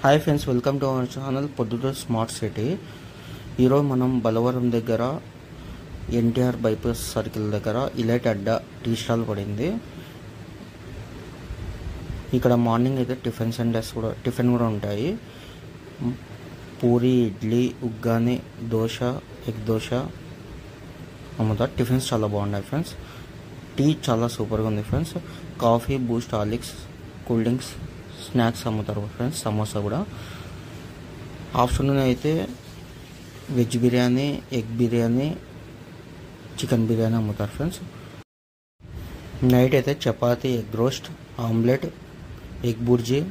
Hi friends, welcome to our channel Proddatur smart city. ఈరోజు మనం బలవరం దగ్గర ఎన్టీఆర్ బైపాస్ సర్కిల్ దగ్గర ఇలైట్ అడ్డా టీ స్టాల్ పడింది. ఇక్కడ మార్నింగ్ అయితే టిఫిన్ కూడా ఉంటాయి. పూరి, ఇడ్లీ, ఉగ్గాని, దోశ, ఎగ్ దోశ అమ్ముతారు. టిఫిన్స్ చాలా బాగున్నాయి ఫ్రెండ్స్. టీ చాలా సూపర్గా ఉంది friends. Coffee, Boost, Horlicks, cool drinks, snacks అమ్ముతారు ఫ్రెండ్స్. సమోసా కూడా. ఆఫ్టర్నూన్ అయితే veg biryani, egg biryani, chicken biryani అమ్ముతారు ఫ్రెండ్స్. నైట్ అయితే chapati, egg roast, omelette, egg bhurji,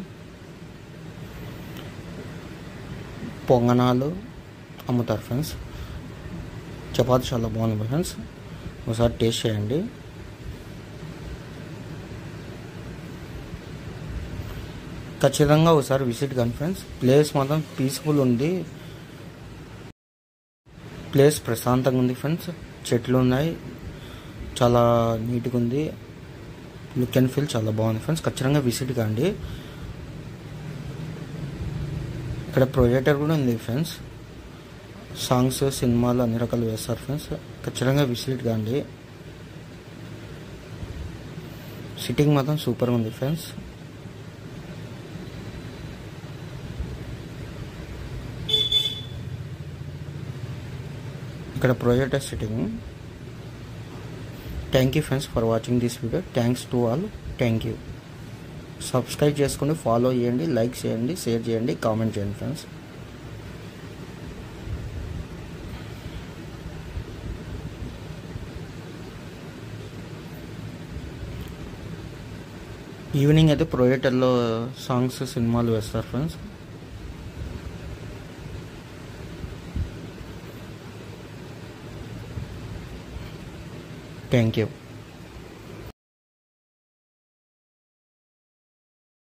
పొంగనాలు అమ్ముతారు ఫ్రెండ్స్. చపాతీ చాలా బాగుంది ఫ్రెండ్స్, ఒకసారి టేస్ట్ చేయండి. ఖచ్చితంగా ఒకసారి విజిట్ కానీ ఫ్రెండ్స్. ప్లేస్ మాత్రం పీస్ఫుల్ ఉంది. ప్లేస్ ప్రశాంతంగా ఉంది ఫ్రెండ్స్. చెట్లు ఉన్నాయి, చాలా నీట్గా ఉంది. లుక్ అండ్ ఫీల్ చాలా బాగుంది ఫ్రెండ్స్. ఖచ్చితంగా విజిట్ కాండి. ఇక్కడ ప్రొజెక్టర్ కూడా ఉంది ఫ్రెండ్స్. సాంగ్స్, సినిమాలు అన్ని రకాలు వేస్తారు ఫ్రెండ్స్. ఖచ్చితంగా విజిట్ కాండి. సిట్టింగ్ మాత్రం సూపర్గా ఉంది ఫ్రెండ్స్. ఇక్కడ projector sitting. Thank you friends for watching this video. Thanks to all. Thank you. Subscribe చేసుకుని ఫాలో చేయండి, లైక్ చేయండి, షేర్ చేయండి, కామెంట్ చేయండి ఫ్రెండ్స్. ఈవినింగ్ అయితే ప్రొజెక్టర్లో సాంగ్స్, సినిమాలు వేస్తారు ఫ్రెండ్స్. Thank you.